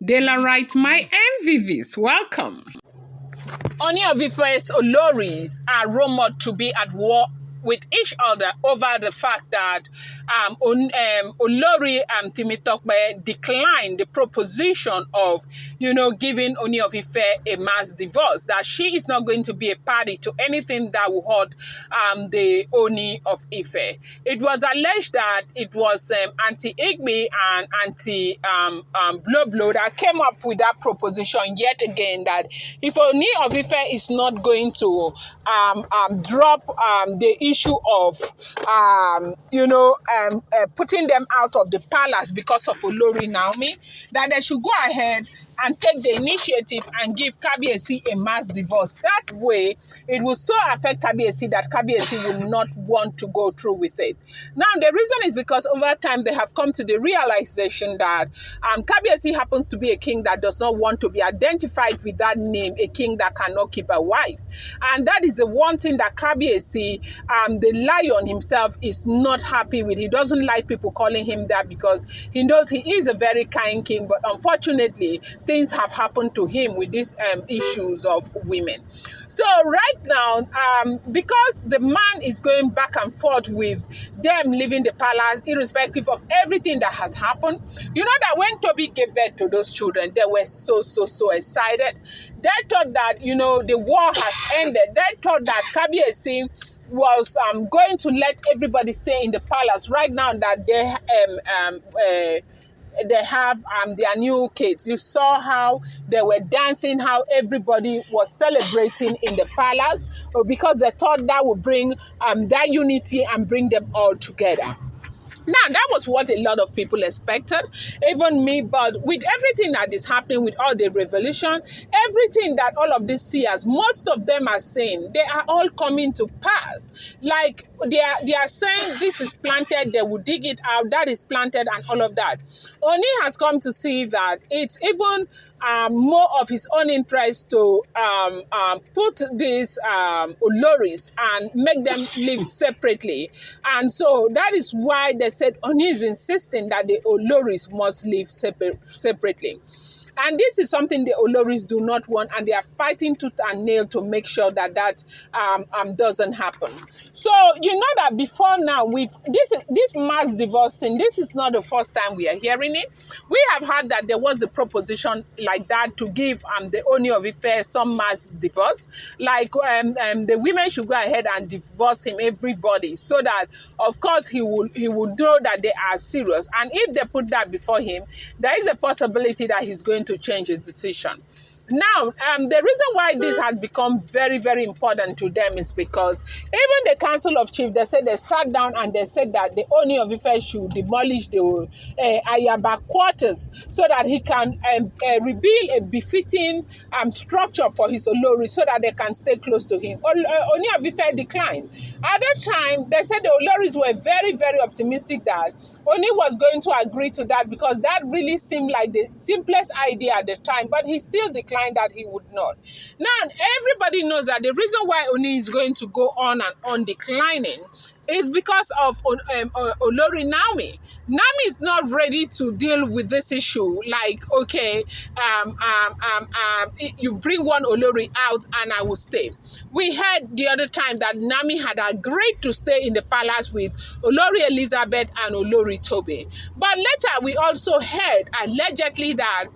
Daylight, my MVVs, welcome. Ooni of Ife's Oloris are rumored to be at war with each other over the fact that Oloris Temitope declined the proposition of, giving Ooni of Ife a mass divorce, that she is not going to be a party to anything that will hurt the Ooni of Ife. It was alleged that it was Auntie Igbe and Auntie Blow that came up with that proposition yet again, that if Ooni of Ife is not going to drop the issue of putting them out of the palace because of Olori Naomi, that they should go ahead and take the initiative and give Kabiasi a mass divorce. That way, it will so affect Kabiasi that Kabiasi will not want to go through with it. Now, the reason is because over time, they have come to the realization that Kabiasi happens to be a king that does not want to be identified with that name, a king that cannot keep a wife. And that is the one thing that Kabiasi, the lion himself, is not happy with. He doesn't like people calling him that because he knows he is a very kind king, but unfortunately, things have happened to him with these issues of women. So right now, because the man is going back and forth with them leaving the palace, irrespective of everything that has happened, you know that when Toby gave birth to those children, they were so excited. They thought that, the war has ended. They thought that Kabiasi was going to let everybody stay in the palace right now that they have their new kids. You saw how they were dancing, how everybody was celebrating in the palace, because they thought that would bring that unity and bring them all together. Now, that was what a lot of people expected, even me, but with everything that is happening, with all the revolution, everything that all of these seers, most of them are saying, they are all coming to pass. Like, they are saying this is planted, they will dig it out, that is planted, and all of that. Oni has come to see that it's even more of his own interest to put these Oloris and make them live separately. And so that is why they said Oni is insisting that the Oloris must live separately. And this is something the Oloris do not want, and they are fighting tooth and nail to make sure that that doesn't happen. So you know that before now, with this mass divorce thing, this is not the first time we are hearing it. We have heard that there was a proposition like that to give the Ooni of Ife some mass divorce, like the women should go ahead and divorce him, everybody, so that of course he would know that they are serious. And if they put that before him, there is a possibility that he's going to change his decision. Now, the reason why this has become very, very important to them is because even the Council of Chiefs, they said they sat down and they said that the Ooni of Ife should demolish the Ayaba quarters so that he can rebuild a befitting structure for his Olori so that they can stay close to him. Ooni of Ife declined. At that time, they said the Oloris were very, very optimistic that Ooni was going to agree to that because that really seemed like the simplest idea at the time, but he still declined that he would not. Now, everybody knows that the reason why Ooni is going to go on and on declining is because of Olori Nami. Nami is not ready to deal with this issue. Like, okay, you bring one Olori out and I will stay. We heard the other time that Nami had agreed to stay in the palace with Olori Elizabeth and Olori Tobe. But later we also heard allegedly that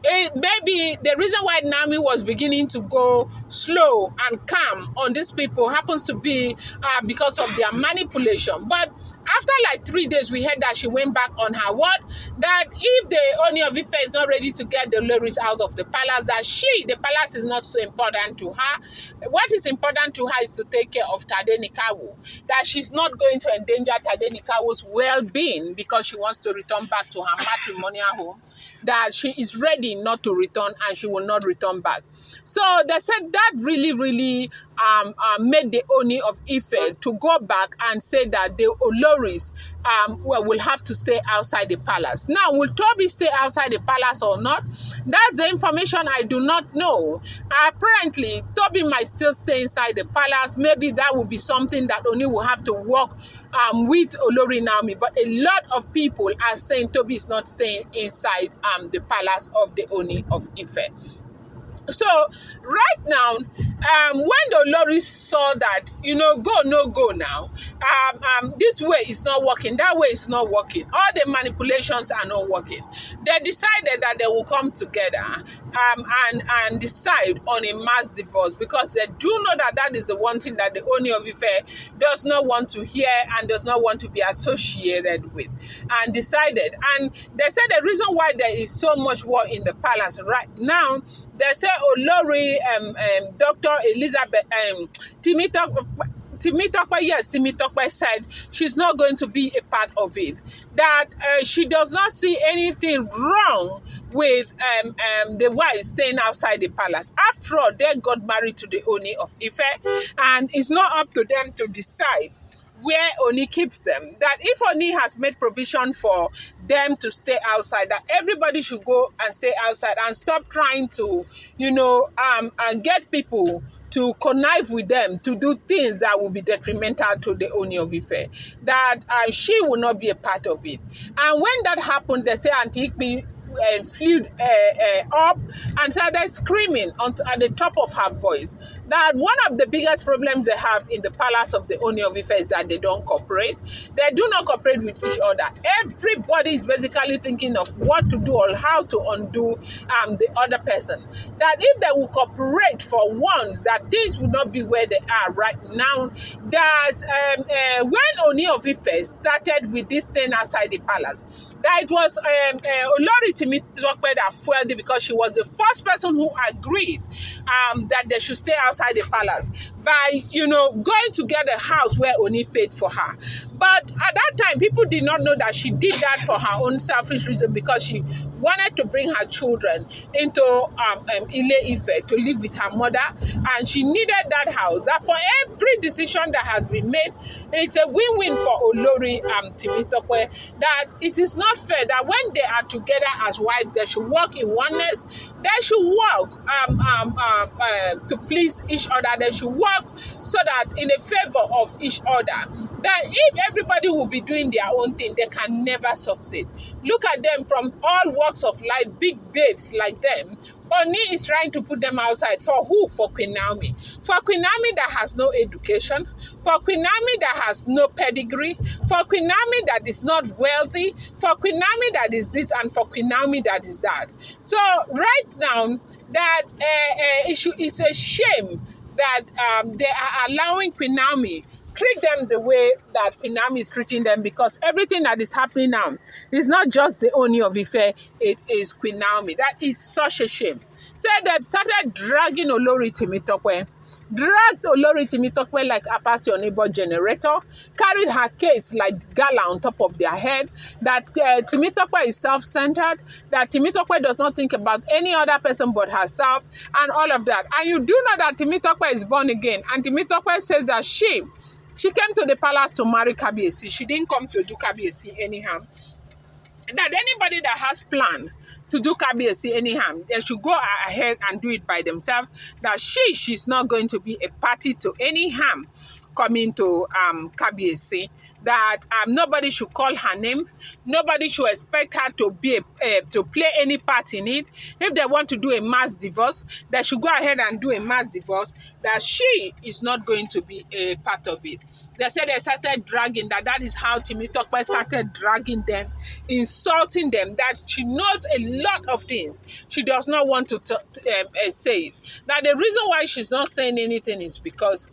maybe the reason why Nami was beginning to go slow and calm on these people happens to be because of their manipulation. But after like 3 days, we heard that she went back on her word that if the Ooni of Ife is not ready to get the Oloris out of the palace, that the palace is not so important to her. What is important to her is to take care of Tadenikawo, that she's not going to endanger Tadenikawo's well-being because she wants to return back to her matrimonial home, that she is ready not to return and she will not return back. So they said that really made the Ooni of Ife to go back and say that the Oloris will have to stay outside the palace. Now, will Toby stay outside the palace or not? That's the information I do not know. Apparently, Toby might still stay inside the palace. Maybe that would be something that Oni will have to work with Olori Naomi. But a lot of people are saying Toby is not staying inside the palace of the Oni of Ife. So right now, when the Oloris saw that, go, no go now, this way is not working, that way is not working, all the manipulations are not working, they decided that they will come together and decide on a mass divorce, because they do know that that is the one thing that the Ooni of Ife does not want to hear and does not want to be associated with, and decided. And they said the reason why there is so much war in the palace right now, they say Olori, Dr. Elizabeth, Temitope said she's not going to be a part of it. That she does not see anything wrong with the wives staying outside the palace. After all, they got married to the Ooni of Ife, and it's not up to them to decide where Oni keeps them. That if Oni has made provision for them to stay outside, that everybody should go and stay outside and stop trying to, and get people to connive with them to do things that will be detrimental to the Ooni of Ife. That she will not be a part of it. And when that happened, they say Auntie Ikpi flew up and started screaming at the top of her voice that one of the biggest problems they have in the palace of the Ooni of Ife is that they don't cooperate. They do not cooperate with each other. Everybody is basically thinking of what to do or how to undo the other person. That if they will cooperate for once, that things will not be where they are right now. That when Ooni of Ife started with this thing outside the palace, that it was Oloris Temitope that fueled it, because she was the first person who agreed that they should stay outside the palace by, going to get a house where Oni paid for her. But at that time, people did not know that she did that for her own selfish reason, because she wanted to bring her children into Ile Ife to live with her mother, and she needed that house. That for every decision that has been made, it's a win-win for Olori Temitope. That it is not fair that when they are together as wives, they should work in oneness. They should work to please each other. They should work so that in a favor of each other. That if everybody will be doing their own thing, they can never succeed. Look at them from all walks of life, big babes like them. Oni is trying to put them outside. For who? For Queen Naomi. For Queen Naomi that has no education. For Queen Naomi that has no pedigree. For Queen Naomi that is not wealthy. For Queen Naomi that is this, and for Queen Naomi that is that. So right now, that it's a shame that they are allowing Queen Naomi treat them the way that Queen Naomi is treating them, because everything that is happening now is not just the Ooni of Ife, it is Queen Naomi. That is such a shame. So they started dragging Olori Temitope, dragged Olori Temitope like a passion neighbor generator, carried her case like gala on top of their head, that Temitope is self-centered, that Temitope does not think about any other person but herself, and all of that. And you do know that Temitope is born again, and Temitope says that she came to the palace to marry Kabiasi. She didn't come to do Kabiasi anyhow. That anybody that has plan to do Kabiasi anyhow, they should go ahead and do it by themselves. That she's not going to be a party to any harm coming to Kabiasi. That nobody should call her name. Nobody should expect her to be to play any part in it. If they want to do a mass divorce, they should go ahead and do a mass divorce. That she is not going to be a part of it. They said they started dragging, that is how Temitope started dragging them, insulting them, that she knows a lot of things. She does not want to say it. Now, the reason why she's not saying anything is because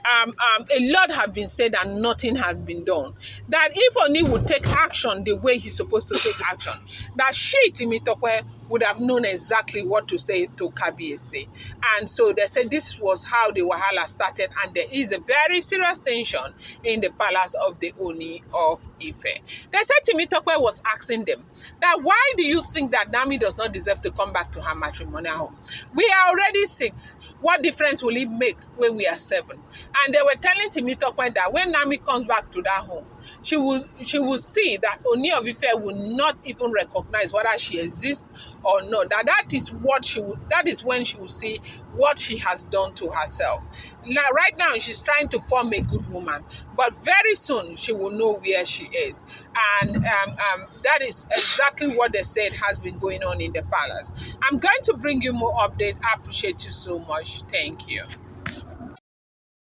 a lot have been said and nothing has been done. That if Oni would take action the way he's supposed to take action, that she, Temitope, would have known exactly what to say to Kabiasi. And so they said this was how the Wahala started, and there is a very serious tension in the palace of the Ooni of Ife. They said Temitope was asking them that why do you think that Nami does not deserve to come back to her matrimonial home? We are already 6. What difference will it make when we are 7? And they were telling Temitope that when Nami comes back to that home, she will see that Ooni of Ife will not even recognize whether she exists or not. That is when she will see what she has done to herself. Now, right now, she's trying to form a good woman, but very soon she will know where she is, and that is exactly what they said has been going on in the palace. I'm going to bring you more update. I appreciate you so much. Thank you.